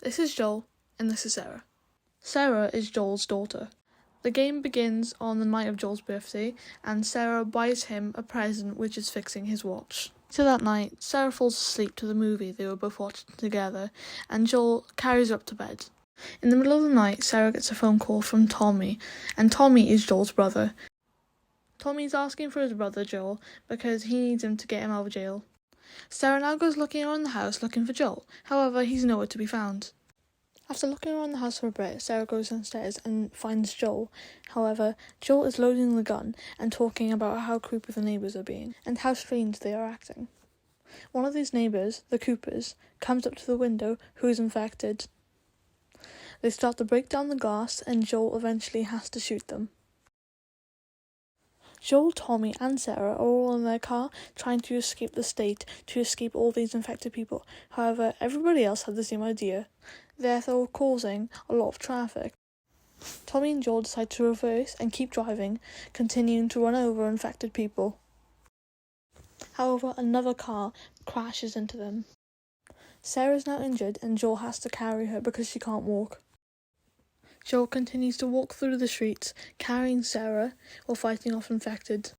This is Joel, and this is Sarah. Sarah is Joel's daughter. The game begins on the night of Joel's birthday, and Sarah buys him a present which is fixing his watch. So that night, Sarah falls asleep to the movie they were both watching together, and Joel carries her up to bed. In the middle of the night, Sarah gets a phone call from Tommy, and Tommy is Joel's brother. Tommy's asking for his brother Joel because he needs him to get him out of jail. Sarah now goes looking around the house looking for Joel, however he's nowhere to be found. After looking around the house for a bit, Sarah goes downstairs and finds Joel. However, Joel is loading the gun and talking about how creepy the neighbours are being and how strange they are acting. One of these neighbours, the Coopers, comes up to the window who is infected. They start to break down the glass and Joel eventually has to shoot them. Joel, Tommy and Sarah are all in their car trying to escape the state, to escape all these infected people. However, everybody else had the same idea, therefore causing a lot of traffic. Tommy and Joel decide to reverse and keep driving, continuing to run over infected people. However, another car crashes into them. Sarah is now injured and Joel has to carry her because she can't walk. Joel continues to walk through the streets, carrying Sarah while fighting off infected.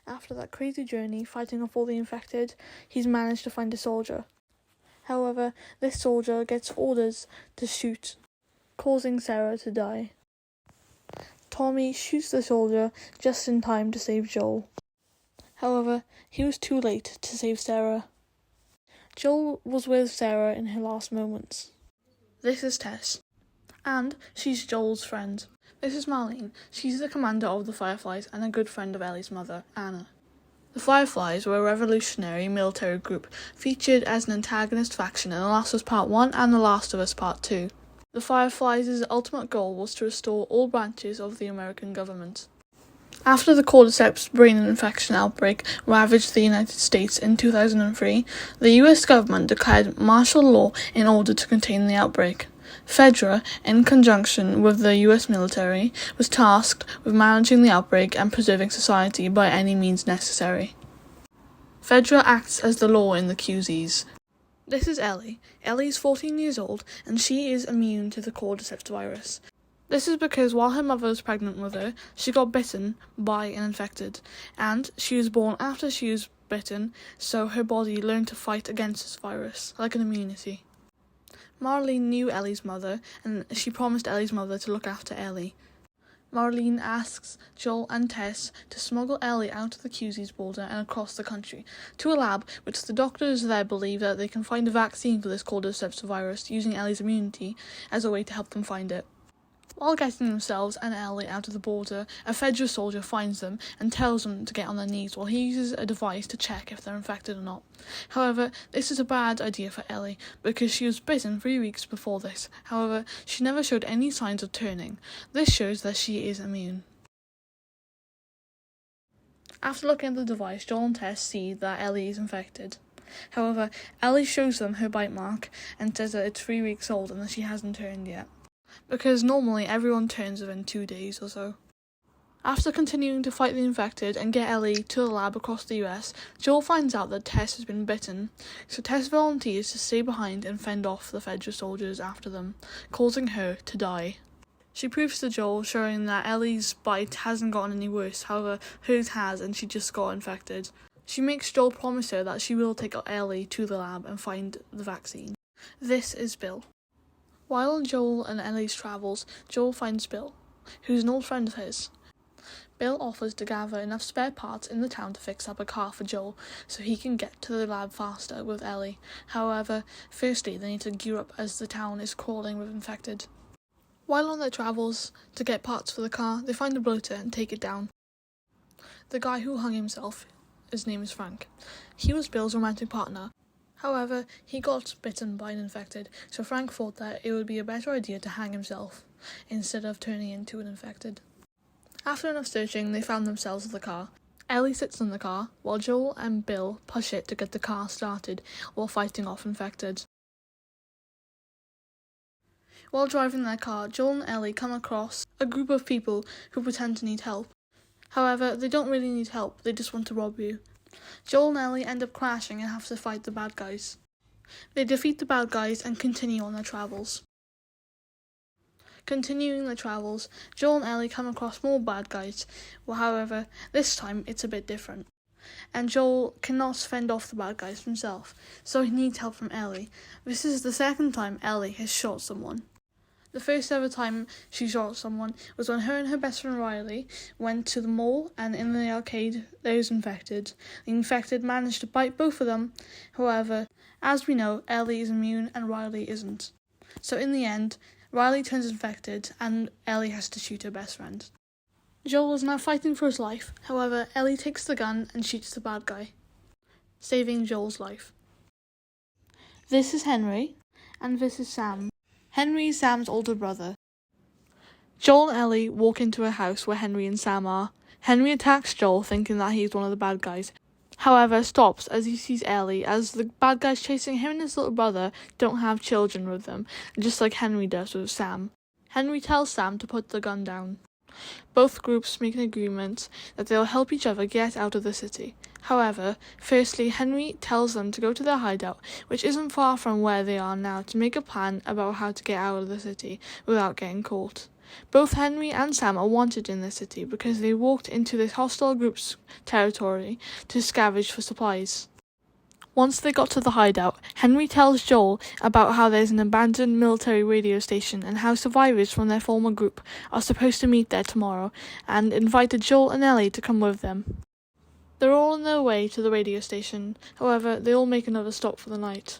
After that crazy journey, fighting off all the infected, he's managed to find a soldier. However, this soldier gets orders to shoot, causing Sarah to die. Tommy shoots the soldier just in time to save Joel. However, he was too late to save Sarah. Joel was with Sarah in her last moments. This is Tess. And she's Joel's friend. This is Marlene. She's the commander of the Fireflies and a good friend of Ellie's mother, Anna. The Fireflies were a revolutionary military group featured as an antagonist faction in The Last of Us Part 1 and The Last of Us Part 2. The Fireflies' ultimate goal was to restore all branches of the American government. After the cordyceps brain infection outbreak ravaged the United States in 2003, the US government declared martial law in order to contain the outbreak. Fedra, in conjunction with the US military, was tasked with managing the outbreak and preserving society by any means necessary. Fedra acts as the law in the QZs. This is Ellie. Ellie is 14 years old and she is immune to the cordyceps virus. This is because while her mother was pregnant with her, she got bitten by an infected, and she was born after she was bitten, so her body learned to fight against this virus, like an immunity. Marlene knew Ellie's mother, and she promised Ellie's mother to look after Ellie. Marlene asks Joel and Tess to smuggle Ellie out of the QZ's border and across the country, to a lab which the doctors there believe that they can find a vaccine for this cordyceps virus using Ellie's immunity as a way to help them find it. While getting themselves and Ellie out of the border, a Fedra soldier finds them and tells them to get on their knees while he uses a device to check if they're infected or not. However, this is a bad idea for Ellie because she was bitten 3 weeks before this. However, she never showed any signs of turning. This shows that she is immune. After looking at the device, Joel and Tess see that Ellie is infected. However, Ellie shows them her bite mark and says that it's 3 weeks old and that she hasn't turned yet, because normally everyone turns within 2 days or so. After continuing to fight the infected and get Ellie to the lab across the US, Joel finds out that Tess has been bitten, so Tess volunteers to stay behind and fend off the Fedra soldiers after them, causing her to die. She proves to Joel, showing that Ellie's bite hasn't gotten any worse, however hers has and she just got infected. She makes Joel promise her that she will take Ellie to the lab and find the vaccine. This is Bill. While on Joel and Ellie's travels, Joel finds Bill, who's an old friend of his. Bill offers to gather enough spare parts in the town to fix up a car for Joel, so he can get to the lab faster with Ellie. However, firstly they need to gear up as the town is crawling with infected. While on their travels to get parts for the car, they find a bloater and take it down. The guy who hung himself, his name is Frank. He was Bill's romantic partner. However, he got bitten by an infected, so Frank thought that it would be a better idea to hang himself, instead of turning into an infected. After enough searching, they found themselves the car. Ellie sits in the car, while Joel and Bill push it to get the car started, while fighting off infected. While driving their car, Joel and Ellie come across a group of people who pretend to need help. However, they don't really need help, they just want to rob you. Joel and Ellie end up crashing and have to fight the bad guys. They defeat the bad guys and continue on their travels. Continuing their travels, Joel and Ellie come across more bad guys. Well, however, this time it's a bit different. And Joel cannot fend off the bad guys himself, so he needs help from Ellie. This is the second time Ellie has shot someone. The first ever time she shot someone was when her and her best friend Riley went to the mall, and in the arcade there was infected. The infected managed to bite both of them. However, as we know, Ellie is immune and Riley isn't. So in the end, Riley turns infected and Ellie has to shoot her best friend. Joel is now fighting for his life. However, Ellie takes the gun and shoots the bad guy, saving Joel's life. This is Henry, and this is Sam. Henry is Sam's older brother. Joel and Ellie walk into a house where Henry and Sam are. Henry attacks Joel, thinking that he's one of the bad guys. However, stops as he sees Ellie, as the bad guys chasing him and his little brother don't have children with them, just like Henry does with Sam. Henry tells Sam to put the gun down. Both groups make an agreement that they'll help each other get out of the city. However, firstly, Henry tells them to go to their hideout, which isn't far from where they are now, to make a plan about how to get out of the city without getting caught. Both Henry and Sam are wanted in the city because they walked into this hostile group's territory to scavenge for supplies. Once they got to the hideout, Henry tells Joel about how there's an abandoned military radio station and how survivors from their former group are supposed to meet there tomorrow, and invited Joel and Ellie to come with them. They're all on their way to the radio station. However, they all make another stop for the night.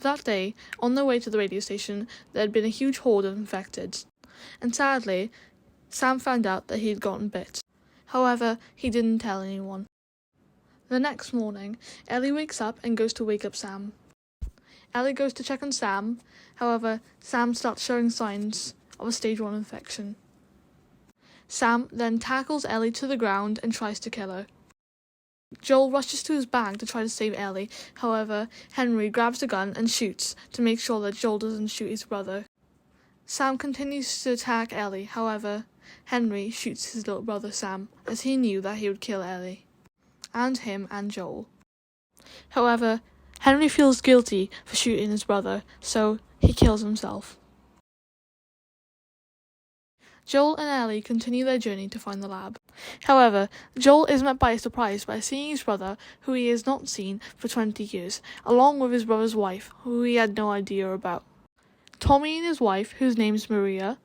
That day, on their way to the radio station, there had been a huge horde of infected. And sadly, Sam found out that he had gotten bit. However, he didn't tell anyone. The next morning, Ellie wakes up and goes to wake up Sam. Ellie goes to check on Sam. However, Sam starts showing signs of a stage 1 infection. Sam then tackles Ellie to the ground and tries to kill her. Joel rushes to his bag to try to save Ellie. However, Henry grabs a gun and shoots to make sure that Joel doesn't shoot his brother. Sam continues to attack Ellie. However, Henry shoots his little brother Sam, as he knew that he would kill Ellie, and him and Joel. However, Henry feels guilty for shooting his brother, so he kills himself. Joel and Ellie continue their journey to find the lab. However, Joel is met by a surprise by seeing his brother, who he has not seen for 20 years, along with his brother's wife, who he had no idea about. Tommy and his wife, whose name's Maria,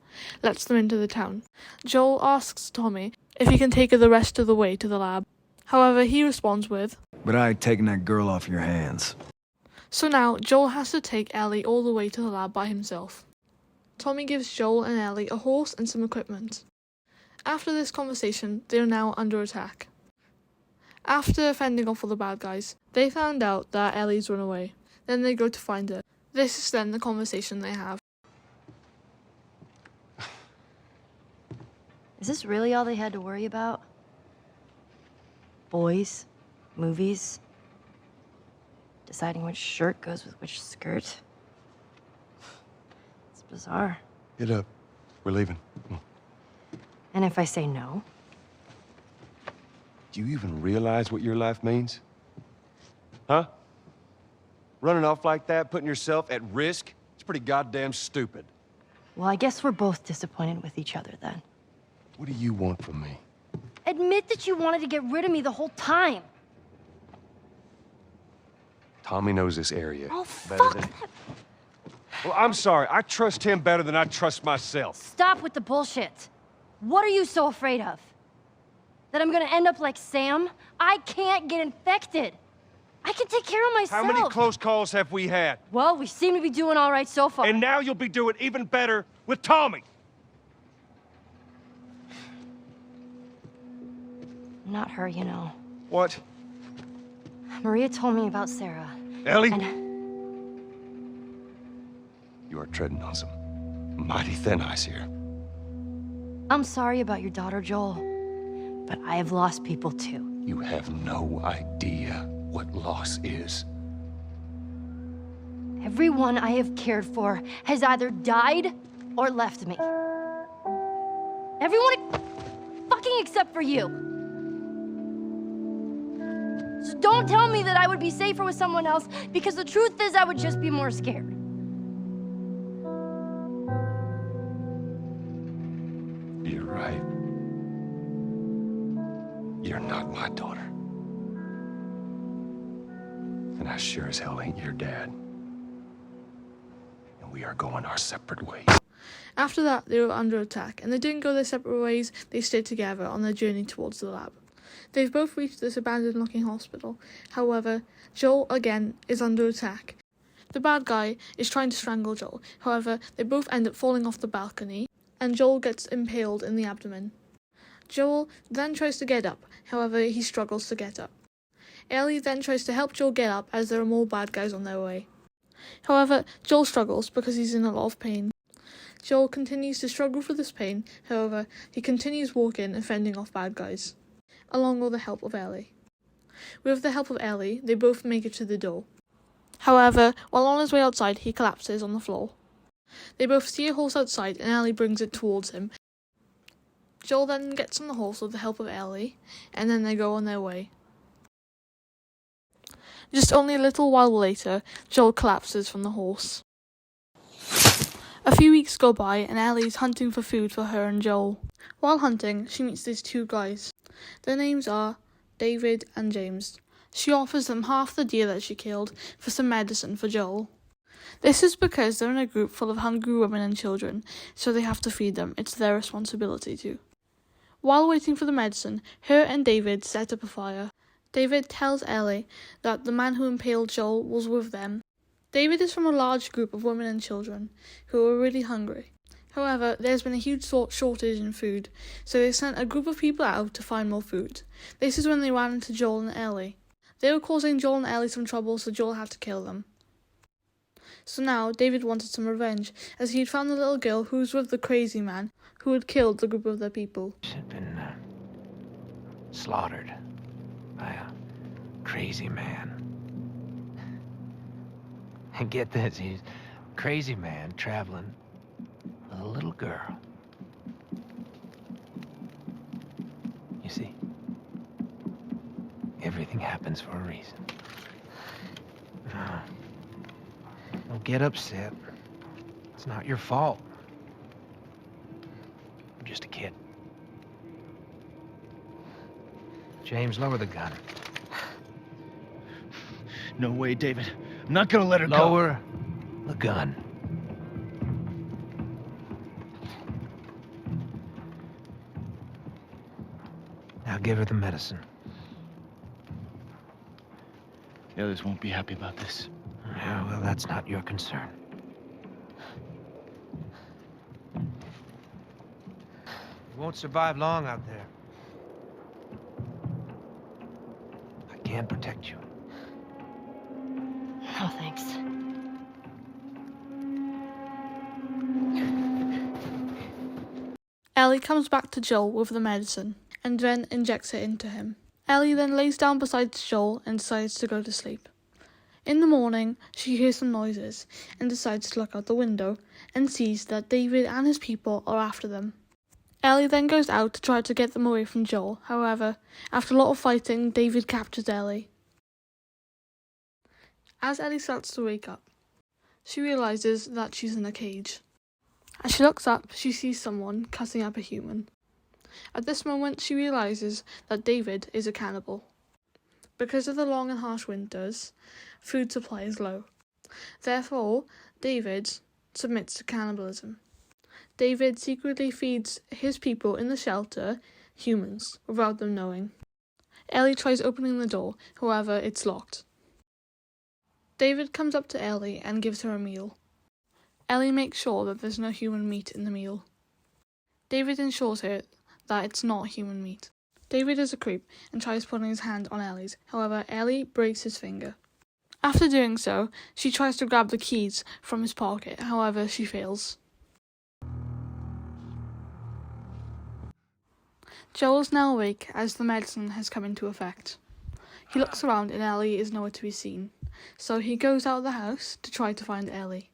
lets them into the town. Joel asks Tommy if he can take her the rest of the way to the lab. However, he responds with, "But I ain't taking that girl off your hands." So now, Joel has to take Ellie all the way to the lab by himself. Tommy gives Joel and Ellie a horse and some equipment. After this conversation, they are now under attack. After fending off all the bad guys, they found out that Ellie's run away. Then they go to find her. This is then the conversation they have. Is this really all they had to worry about? Boys, movies, deciding which shirt goes with which skirt. It's bizarre. Get up. We're leaving. Come on. And if I say no? Do you even realize what your life means? Huh? Running off like that, putting yourself at risk, it's pretty goddamn stupid. Well, I guess we're both disappointed with each other then. What do you want from me? Admit that you wanted to get rid of me the whole time. Tommy knows this area Oh, better fuck than... that. Well, I'm sorry. I trust him better than I trust myself. Stop with the bullshit. What are you so afraid of? That I'm gonna end up like Sam? I can't get infected. I can take care of myself. How many close calls have we had? Well, we seem to be doing all right so far. And now you'll be doing even better with Tommy. Not her, you know. What? Maria told me about Sarah. Ellie? And You are treading on some mighty thin ice here. I'm sorry about your daughter, Joel. But I have lost people too. You have no idea what loss is. Everyone I have cared for has either died or left me. Everyone fucking except for you. So don't tell me that I would be safer with someone else, because the truth is I would just be more scared. You're right. You're not my daughter. And I sure as hell ain't your dad. And we are going our separate ways. After that, they were under attack, and they didn't go their separate ways, they stayed together on their journey towards the lab. They've both reached this abandoned-looking hospital. However, Joel, again, is under attack. The bad guy is trying to strangle Joel. However, they both end up falling off the balcony, and Joel gets impaled in the abdomen. Joel then tries to get up. However, he struggles to get up. Ellie then tries to help Joel get up, as there are more bad guys on their way. However, Joel struggles because he's in a lot of pain. Joel continues to struggle through this pain. However, he continues walking and fending off bad guys, along with the help of Ellie. With the help of Ellie, they both make it to the door. However, while on his way outside, he collapses on the floor. They both see a horse outside, and Ellie brings it towards him. Joel then gets on the horse with the help of Ellie, and then they go on their way. Just only a little while later, Joel collapses from the horse. A few weeks go by, and Ellie is hunting for food for her and Joel. While hunting, she meets these two guys. Their names are David and James. She offers them half the deer that she killed for some medicine for Joel. This is because they're in a group full of hungry women and children, so they have to feed them. It's their responsibility to. While waiting for the medicine, her and David set up a fire. David tells Ellie that the man who impaled Joel was with them. David is from a large group of women and children who are really hungry. However, there's been a huge shortage in food, so they sent a group of people out to find more food. This is when they ran into Joel and Ellie. They were causing Joel and Ellie some trouble, so Joel had to kill them. So now, David wanted some revenge, as he had found the little girl who was with the crazy man who had killed the group of their people. Had been slaughtered by a crazy man. And get this, he's a crazy man traveling with a little girl. You see, everything happens for a reason. No, don't get upset. It's not your fault. I'm just a kid. James, lower the gun. No way, David. I'm not gonna let her go. Lower the gun. Now give her the medicine. The others won't be happy about this. Yeah, well, that's not your concern. You won't survive long out there. I can't protect you. Oh, thanks. Ellie comes back to Joel with the medicine, and then injects it into him. Ellie then lays down beside Joel and decides to go to sleep. In the morning, she hears some noises, and decides to look out the window, and sees that David and his people are after them. Ellie then goes out to try to get them away from Joel. However, after a lot of fighting, David captures Ellie. As Ellie starts to wake up, she realises that she's in a cage. As she looks up, she sees someone cutting up a human. At this moment, she realises that David is a cannibal. Because of the long and harsh winters, food supply is low. Therefore, David submits to cannibalism. David secretly feeds his people in the shelter humans, without them knowing. Ellie tries opening the door, however, it's locked. David comes up to Ellie and gives her a meal. Ellie makes sure that there's no human meat in the meal. David ensures her that it's not human meat. David is a creep and tries putting his hand on Ellie's, however, Ellie breaks his finger. After doing so, she tries to grab the keys from his pocket, however, she fails. Joel's now awake as the medicine has come into effect. He looks around and Ellie is nowhere to be seen, so he goes out of the house to try to find Ellie.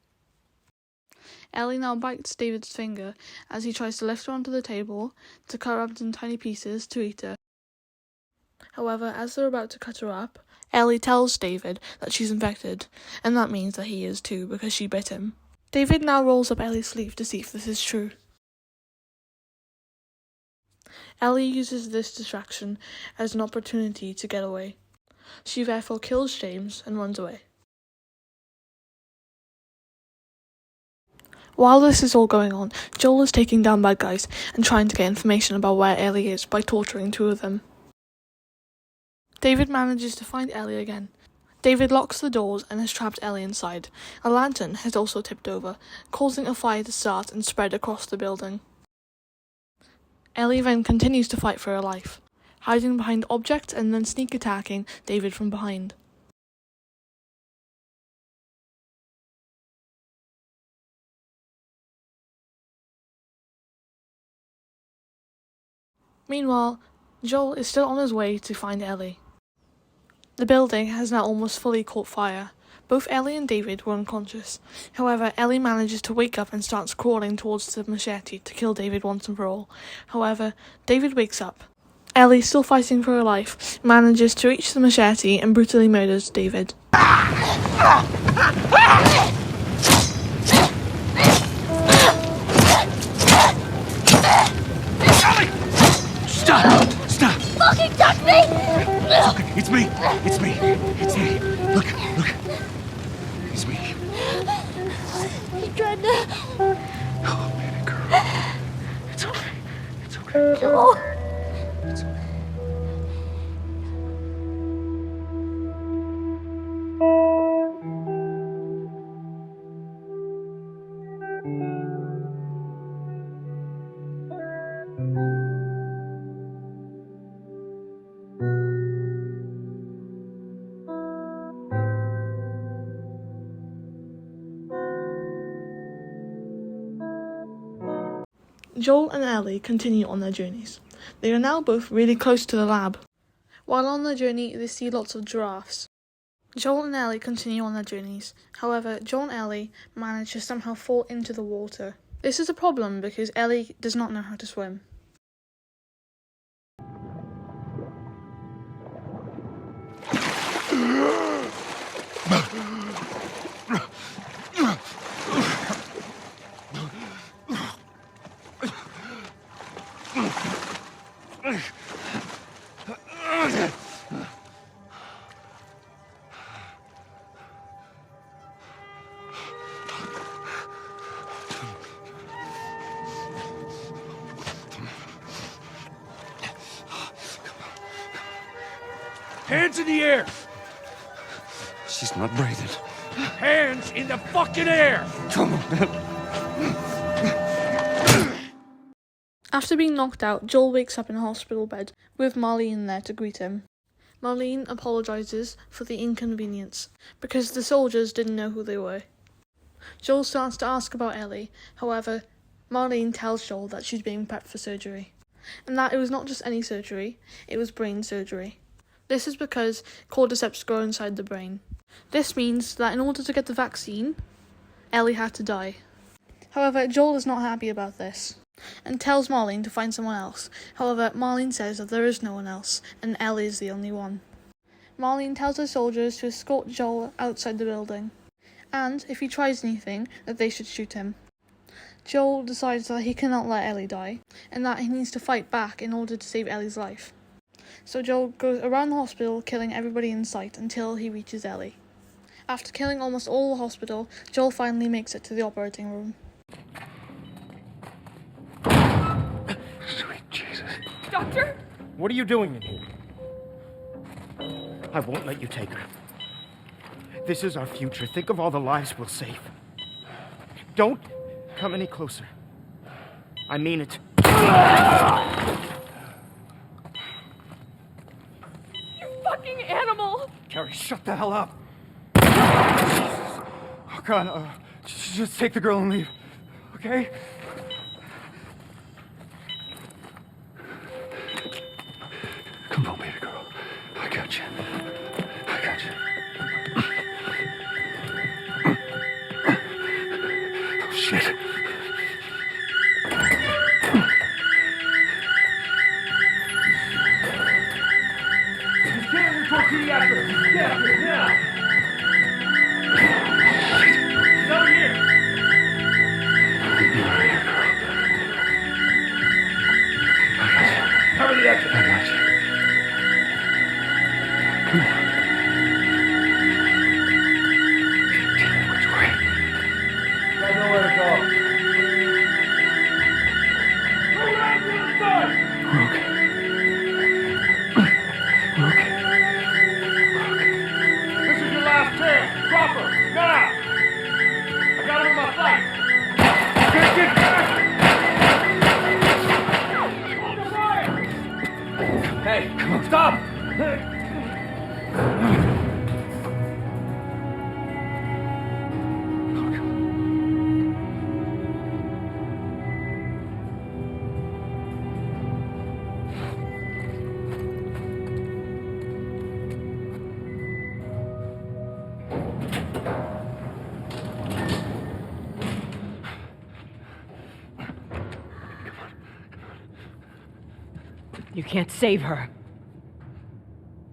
Ellie now bites David's finger as he tries to lift her onto the table to cut her up in tiny pieces to eat her. However, as they're about to cut her up, Ellie tells David that she's infected, and that means that he is too because she bit him. David now rolls up Ellie's sleeve to see if this is true. Ellie uses this distraction as an opportunity to get away. She therefore kills James and runs away. While this is all going on, Joel is taking down bad guys and trying to get information about where Ellie is by torturing two of them. David manages to find Ellie again. David locks the doors and has trapped Ellie inside. A lantern has also tipped over, causing a fire to start and spread across the building. Ellie then continues to fight for her life, hiding behind objects and then sneak attacking David from behind. Meanwhile, Joel is still on his way to find Ellie. The building has now almost fully caught fire. Both Ellie and David were unconscious. However, Ellie manages to wake up and starts crawling towards the machete to kill David once and for all. However, David wakes up. Ellie, still fighting for her life, manages to reach the machete and brutally murders David. Stop! Stop! Fucking touch me! It's me! It's me! It's me! Look! Look! It's me. He tried to... Oh, baby girl. It's okay. It's okay. Joel. It's okay. Joel and Ellie continue on their journeys. They are now both really close to the lab. While on their journey, they see lots of giraffes. Joel and Ellie continue on their journeys. However, Joel and Ellie manage to somehow fall into the water. This is a problem because Ellie does not know how to swim. Hands in the air! She's not breathing. Hands in the fucking air! Come on. After being knocked out, Joel wakes up in a hospital bed with Marlene there to greet him. Marlene apologizes for the inconvenience because the soldiers didn't know who they were. Joel starts to ask about Ellie. However, Marlene tells Joel that she's being prepped for surgery, and that it was not just any surgery, it was brain surgery. This is because cordyceps grow inside the brain. This means that in order to get the vaccine, Ellie had to die. However, Joel is not happy about this and tells Marlene to find someone else. However, Marlene says that there is no one else and Ellie is the only one. Marlene tells her soldiers to escort Joel outside the building, and if he tries anything, that they should shoot him. Joel decides that he cannot let Ellie die and that he needs to fight back in order to save Ellie's life. So Joel goes around the hospital killing everybody in sight until he reaches Ellie. After killing almost all the hospital, Joel finally makes it to the operating room. Sweet Jesus. Doctor? What are you doing in here? I won't let you take her. This is our future. Think of all the lives we'll save. Don't come any closer. I mean it. You fucking animal! Carrie, shut the hell up. Jesus. Oh, God, just take the girl and leave, okay? Come on, baby girl. I got you. I got you. Oh, shit. Get her, report to the actor! Get her! You can't save her.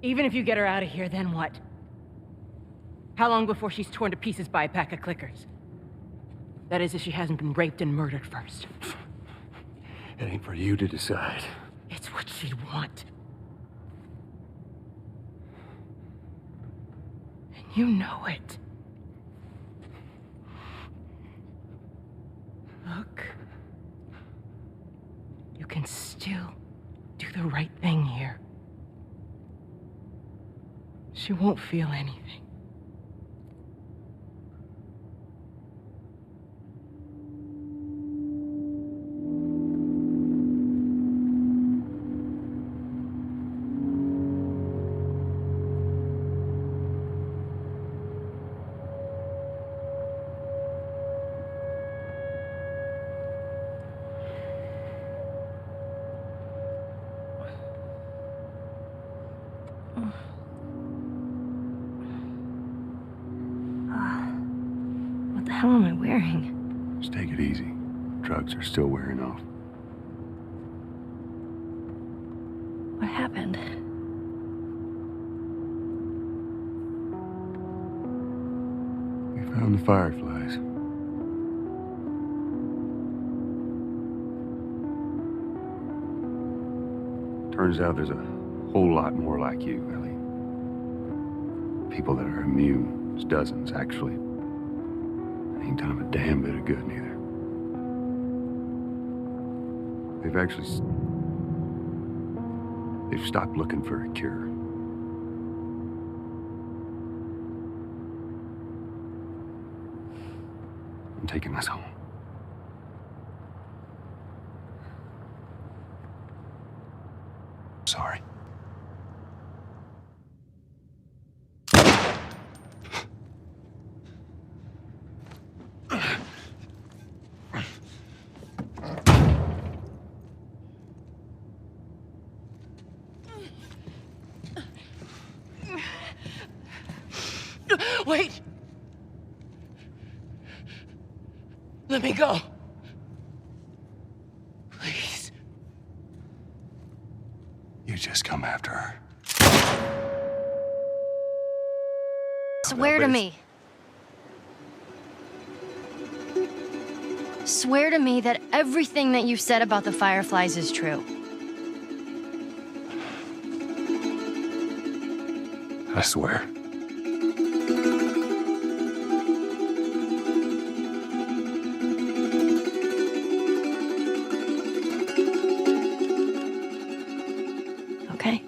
Even if you get her out of here, then what? How long before she's torn to pieces by a pack of clickers? That is, if she hasn't been raped and murdered first. It ain't for you to decide. It's what she'd want. And you know it. Look. You can still do the right thing here. She won't feel anything. What the hell am I wearing? Just take it easy. Drugs are still wearing off. What happened? We found the fireflies. Turns out there's a whole lot more like you, Ellie. People that are immune. There's dozens, actually. Ain't done 'em a damn bit of good, neither. They've stopped looking for a cure. I'm taking us home. Sorry. Wait! Let me go. Please. You just come after her. Swear to me. Swear to me that everything that you said about the Fireflies is true. I swear. Okay?